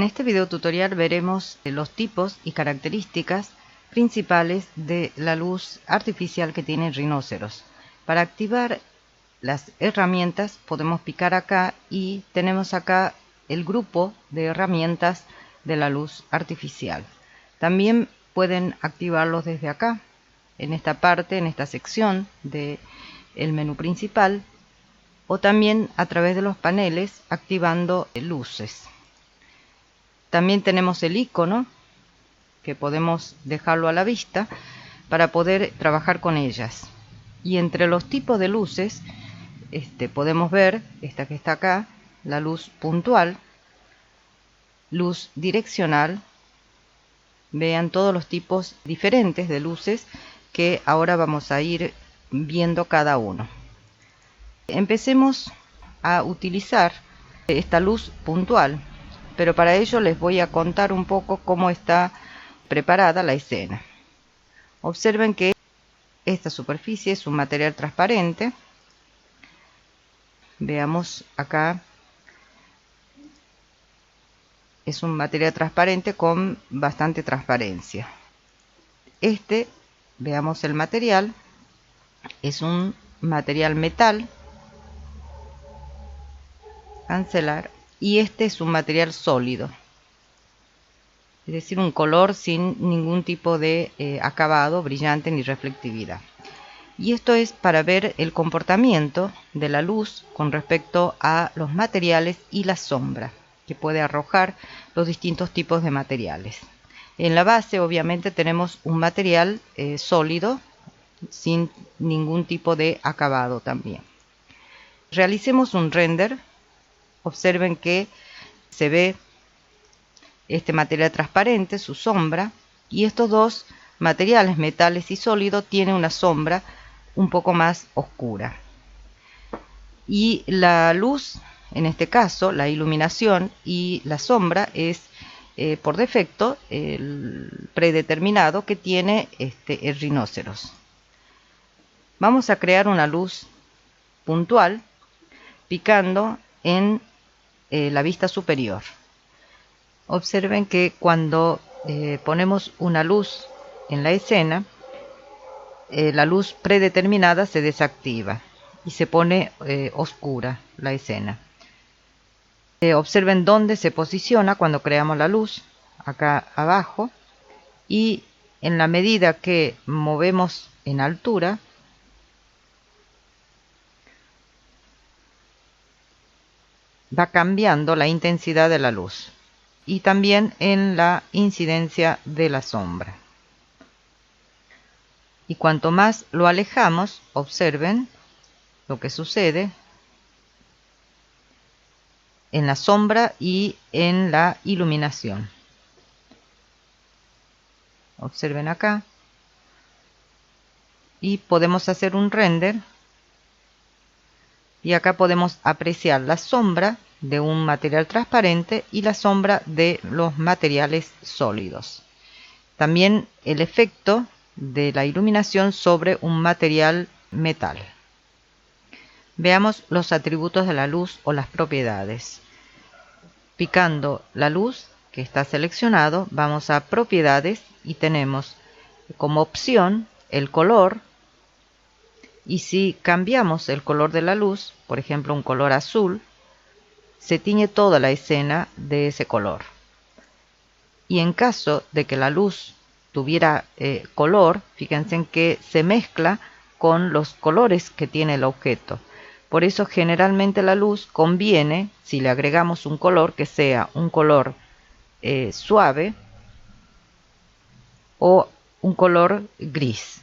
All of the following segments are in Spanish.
este video tutorial veremos los tipos y características principales de la luz artificial que tiene el Rhinoceros. Para activar las herramientas podemos picar acá y tenemos acá el grupo de herramientas de la luz artificial. También pueden activarlos desde acá, en esta parte, en esta sección del menú principal, o también a través de los paneles activando luces. También tenemos el icono que podemos dejarlo a la vista para poder trabajar con ellas. Y entre los tipos de luces podemos ver esta que está acá, la luz puntual, luz direccional. Vean todos los tipos diferentes de luces que ahora vamos a ir viendo cada uno. Empecemos a utilizar esta luz puntual, pero para ello les voy a contar un poco cómo está preparada la escena. Observen que esta superficie es un material transparente. Veamos acá, es un material transparente con bastante transparencia. Veamos el material, es un material metal, cancelar, y este es un material sólido, es decir, un color sin ningún tipo de acabado brillante ni reflectividad. Y esto es para ver el comportamiento de la luz con respecto a los materiales y la sombra que puede arrojar los distintos tipos de materiales. En la base obviamente tenemos un material sólido sin ningún tipo de acabado también. Realicemos un render. Observen que se ve este material transparente, su sombra, y estos dos materiales, metales y sólido, tienen una sombra un poco más oscura. Y la luz, en este caso, la iluminación y la sombra es por defecto el predeterminado que tiene el Rhinoceros. Vamos a crear una luz puntual picando en la vista superior. Observen que cuando ponemos una luz en la escena, la luz predeterminada se desactiva y se pone oscura la escena. Observen dónde se posiciona cuando creamos la luz, acá abajo, y en la medida que movemos en altura, va cambiando la intensidad de la luz y también en la incidencia de la sombra. Y cuanto más lo alejamos, observen lo que sucede en la sombra y en la iluminación. Observen acá. Y podemos hacer un render. Y acá podemos apreciar la sombra de un material transparente y la sombra de los materiales sólidos. También el efecto de la iluminación sobre un material metal. Veamos los atributos de la luz o las propiedades. Picando la luz que está seleccionado, vamos a propiedades y tenemos como opción el color. Y si cambiamos el color de la luz, por ejemplo un color azul, se tiñe toda la escena de ese color. Y en caso de que la luz tuviera color, fíjense en que se mezcla con los colores que tiene el objeto. Por eso generalmente la luz conviene, si le agregamos un color, que sea un color suave o un color gris.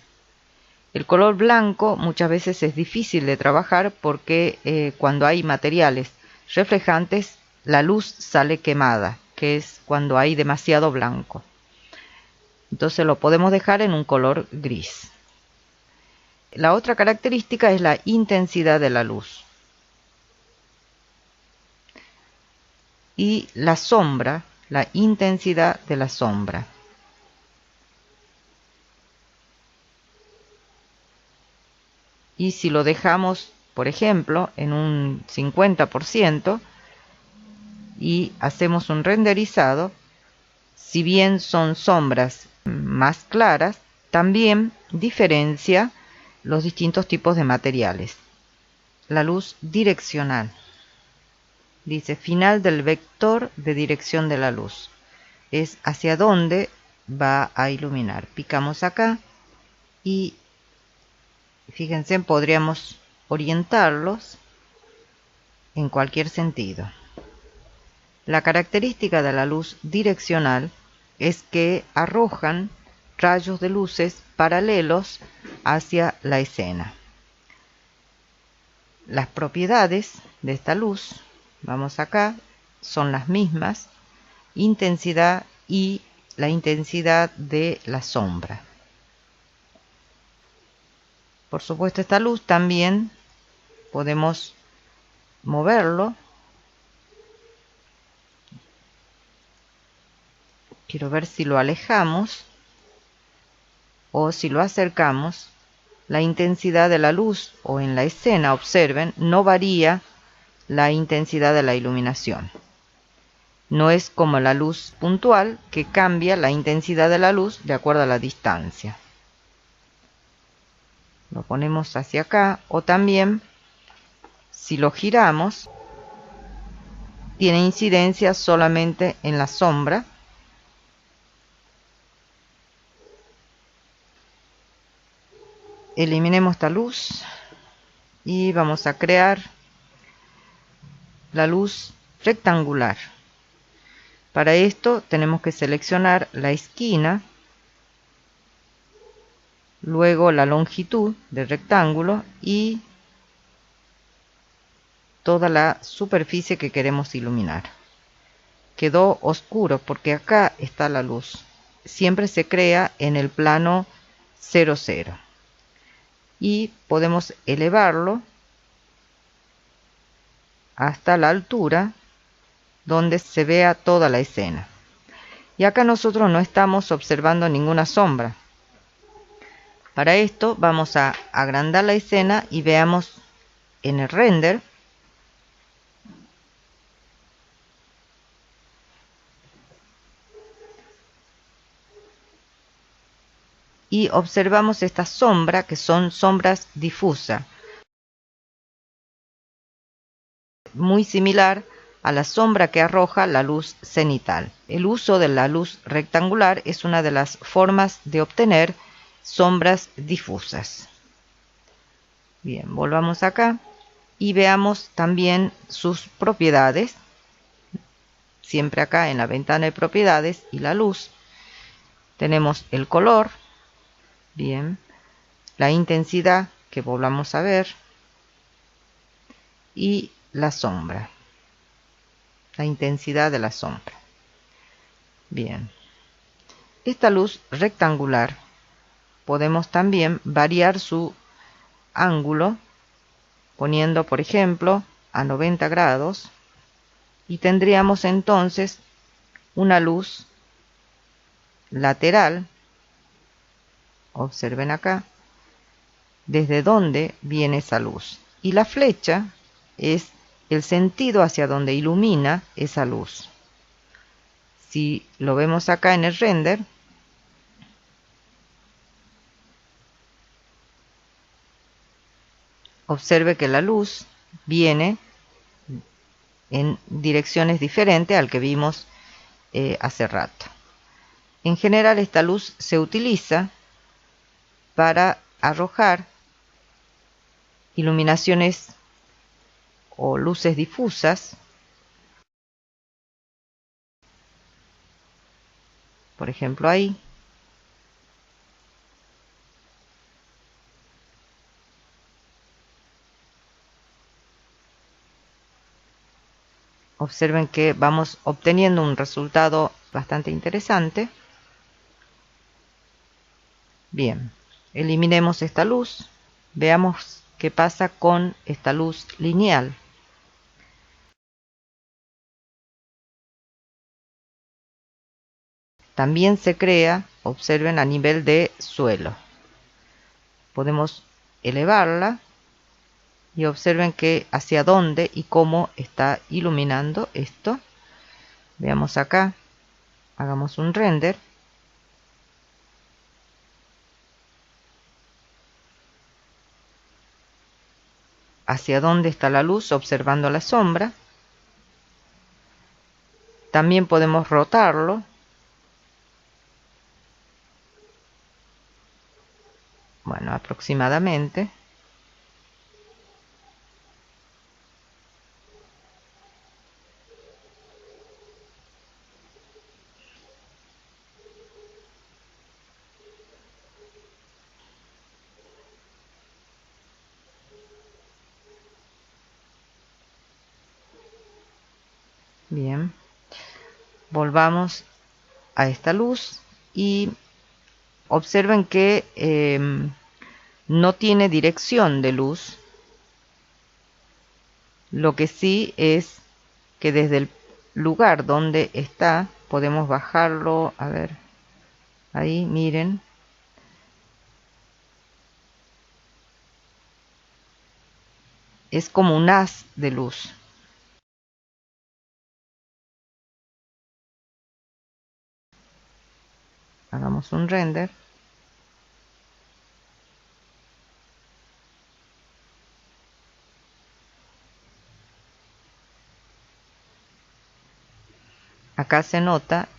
El color blanco muchas veces es difícil de trabajar porque cuando hay materiales reflejantes la luz sale quemada, que es cuando hay demasiado blanco. Entonces lo podemos dejar en un color gris. La otra característica es la intensidad de la luz. Y la sombra, la intensidad de la sombra. Y si lo dejamos, por ejemplo, en un 50%, y hacemos un renderizado, si bien son sombras más claras, también diferencia los distintos tipos de materiales. La luz direccional. Dice final del vector de dirección de la luz. Es hacia dónde va a iluminar. Picamos acá y fíjense, podríamos orientarlos en cualquier sentido. La característica de la luz direccional es que arrojan rayos de luces paralelos hacia la escena. Las propiedades de esta luz, vamos acá, son las mismas, intensidad y la intensidad de la sombra. Por supuesto, esta luz también podemos moverlo. Quiero ver si lo alejamos o si lo acercamos. La intensidad de la luz o en la escena, observen, no varía la intensidad de la iluminación. No es como la luz puntual que cambia la intensidad de la luz de acuerdo a la distancia. Lo ponemos hacia acá o también si lo giramos tiene incidencia solamente en la sombra. Eliminemos esta luz y vamos a crear la luz rectangular. Para esto tenemos que seleccionar la esquina, luego la longitud del rectángulo y toda la superficie que queremos iluminar. Quedó oscuro porque acá está la luz. Siempre se crea en el plano 0, 0. Y podemos elevarlo hasta la altura donde se vea toda la escena. Y acá nosotros no estamos observando ninguna sombra. Para esto vamos a agrandar la escena y veamos en el render y observamos esta sombra, que son sombras difusas, muy similar a la sombra que arroja la luz cenital. El uso de la luz rectangular es una de las formas de obtener sombras difusas. Bien, volvamos acá y veamos también sus propiedades. Siempre acá en la ventana de propiedades y la luz tenemos el color, bien, la intensidad que volvamos a ver y la sombra, la intensidad de la sombra. Bien, esta luz rectangular podemos también variar su ángulo poniendo, por ejemplo, a 90 grados y tendríamos entonces una luz lateral. Observen acá desde dónde viene esa luz, y la flecha es el sentido hacia donde ilumina esa luz. Si lo vemos acá en el render, observe que la luz viene en direcciones diferentes al que vimos hace rato. En general, esta luz se utiliza para arrojar iluminaciones o luces difusas. Por ejemplo, ahí. Observen que vamos obteniendo un resultado bastante interesante. Bien, eliminemos esta luz. Veamos qué pasa con esta luz lineal. También se crea, observen, a nivel de suelo. Podemos elevarla y observen que hacia dónde y cómo está iluminando esto. Veamos acá, hagamos un render. Hacia dónde está la luz observando la sombra. También podemos rotarlo. Bueno, aproximadamente. Bien. Volvamos a esta luz y observen que no tiene dirección de luz. Lo que sí es que desde el lugar donde está podemos bajarlo. A ver, ahí miren. Es como un haz de luz. Hagamos un render. Acá se nota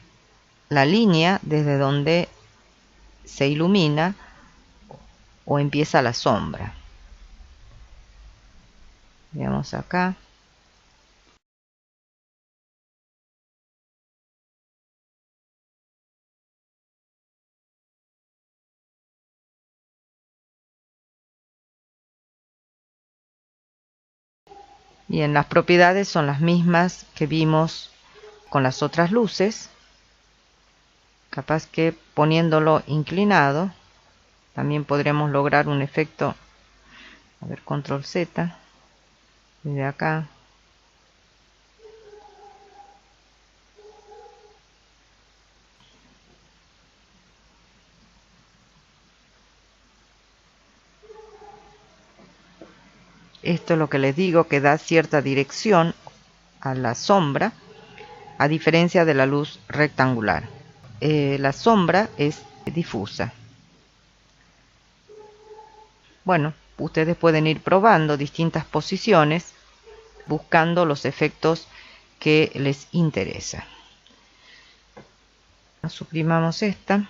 la línea desde donde se ilumina o empieza la sombra. Veamos acá. Bien, las propiedades son las mismas que vimos con las otras luces. Capaz que poniéndolo inclinado también podremos lograr un efecto. A ver, control Z desde acá. Esto es lo que les digo, que da cierta dirección a la sombra, a diferencia de la luz rectangular. La sombra es difusa. Bueno, ustedes pueden ir probando distintas posiciones, buscando los efectos que les interesa. Suprimamos esta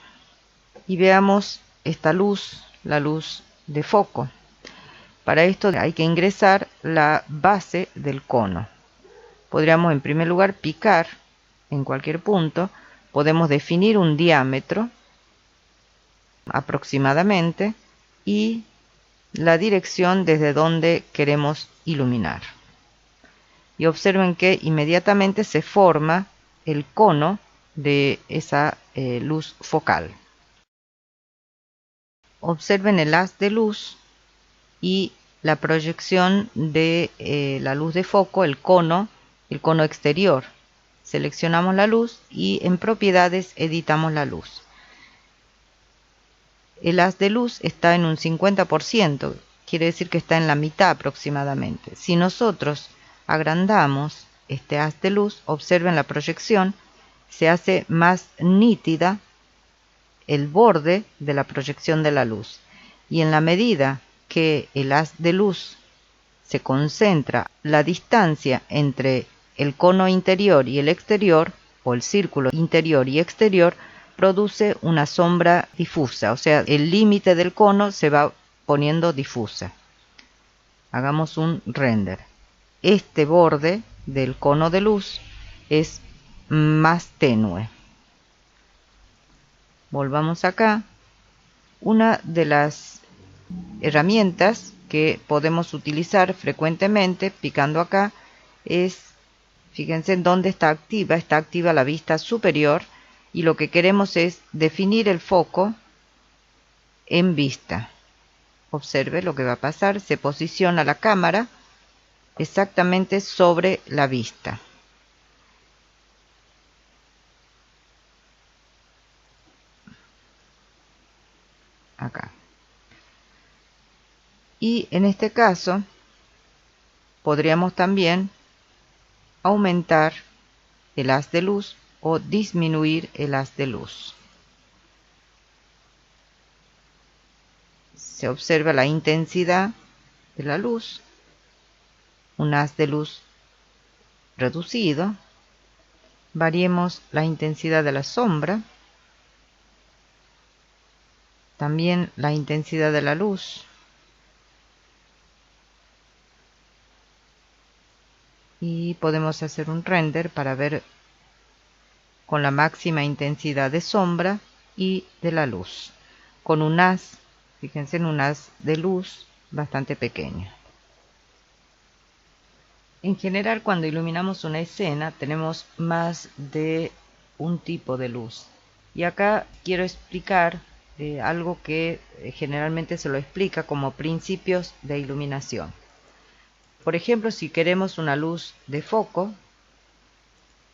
y veamos esta luz, la luz de foco. Para esto hay que ingresar la base del cono. Podríamos en primer lugar picar en cualquier punto. Podemos definir un diámetro aproximadamente y la dirección desde donde queremos iluminar. Y observen que inmediatamente se forma el cono de esa luz focal. Observen el haz de luz y la proyección de la luz de foco, el cono exterior. Seleccionamos la luz y en propiedades editamos la luz. El haz de luz está en un 50%, quiere decir que está en la mitad aproximadamente. Si nosotros agrandamos este haz de luz, observen la proyección, se hace más nítida el borde de la proyección de la luz. Y en la medida que el haz de luz se concentra, la distancia entre el cono interior y el exterior, o el círculo interior y exterior, produce una sombra difusa, o sea, el límite del cono se va poniendo difusa. Hagamos un render. Este borde del cono de luz es más tenue. Volvamos acá. Una de las herramientas que podemos utilizar frecuentemente picando acá es, fíjense en dónde está activa la vista superior y lo que queremos es definir el foco en vista. Observe lo que va a pasar, se posiciona la cámara exactamente sobre la vista. Acá. Y en este caso podríamos también aumentar el haz de luz o disminuir el haz de luz. Se observa la intensidad de la luz, un haz de luz reducido. Variemos la intensidad de la sombra, también la intensidad de la luz, y podemos hacer un render para ver con la máxima intensidad de sombra y de la luz, con un haz, fíjense, en un haz de luz bastante pequeño. En general, cuando iluminamos una escena tenemos más de un tipo de luz, y acá quiero explicar algo que generalmente se lo explica como principios de iluminación. Por ejemplo, si queremos una luz de foco,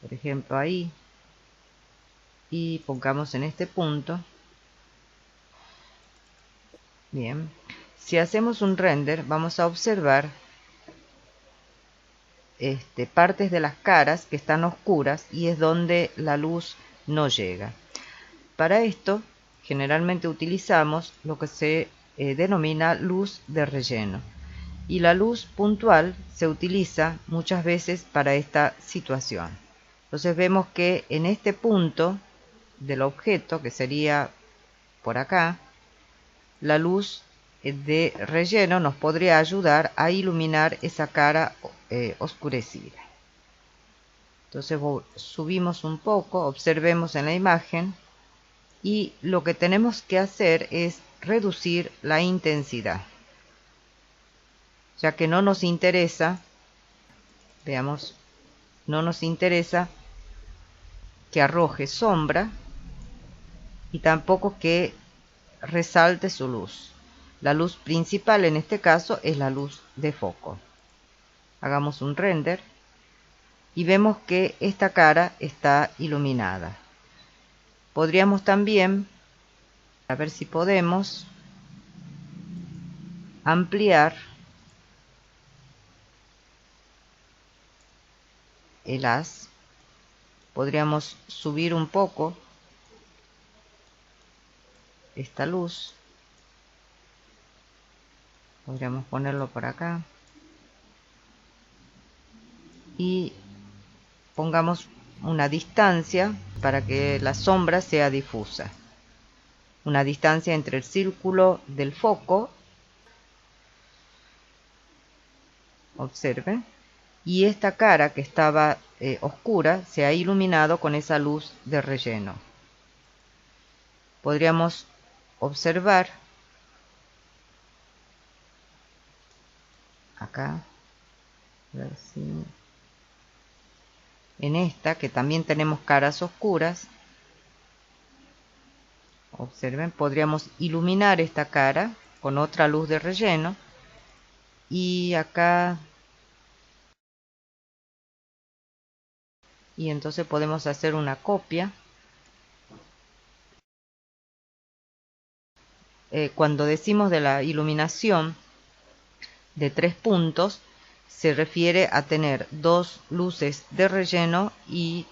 por ejemplo ahí, y pongamos en este punto, bien, si hacemos un render vamos a observar partes de las caras que están oscuras y es donde la luz no llega. Para esto generalmente utilizamos lo que se denomina luz de relleno, y la luz puntual se utiliza muchas veces para esta situación. Entonces vemos que en este punto del objeto, que sería por acá, la luz de relleno nos podría ayudar a iluminar esa cara oscurecida. Entonces subimos un poco, observemos en la imagen, y lo que tenemos que hacer es reducir la intensidad, ya que no nos interesa, veamos, no nos interesa que arroje sombra y tampoco que resalte su luz. La luz principal en este caso es la luz de foco. Hagamos un render y vemos que esta cara está iluminada. Podríamos también, a ver si podemos, ampliar el haz. Podríamos subir un poco esta luz. Podríamos ponerlo por acá. Y pongamos una distancia para que la sombra sea difusa. Una distancia entre el círculo del foco, observen, y esta cara que estaba oscura se ha iluminado con esa luz de relleno. Podríamos observar acá, a ver si en esta que también tenemos caras oscuras, observen, podríamos iluminar esta cara con otra luz de relleno, y acá, y entonces podemos hacer una copia. Cuando decimos de la iluminación de 3 puntos, se refiere a tener 2 luces de relleno y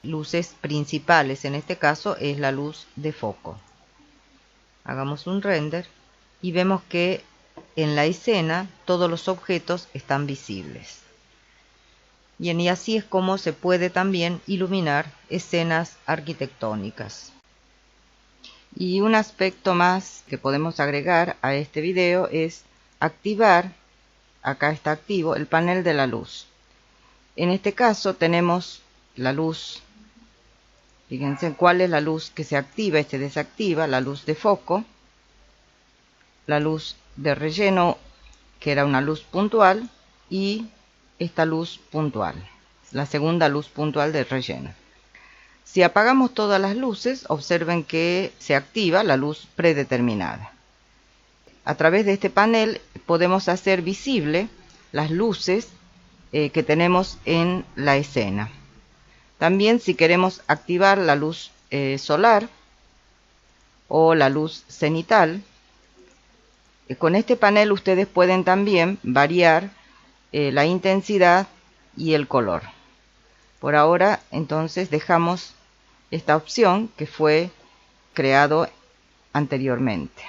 luces principales. En este caso es la luz de foco. Hagamos un render y vemos que en la escena todos los objetos están visibles. Bien, y así es como se puede también iluminar escenas arquitectónicas. Y un aspecto más que podemos agregar a este video es activar, acá está activo, el panel de la luz. En este caso tenemos la luz, fíjense cuál es la luz que se activa, desactiva, la luz de foco, la luz de relleno, que era una luz puntual, y esta luz puntual, la segunda luz puntual de relleno. Si apagamos todas las luces, observen que se activa la luz predeterminada. A través de este panel podemos hacer visible las luces que tenemos en la escena. También, si queremos activar la luz solar o la luz cenital, con este panel ustedes pueden también variar la intensidad y el color. Por ahora, entonces, dejamos esta opción que fue creado anteriormente.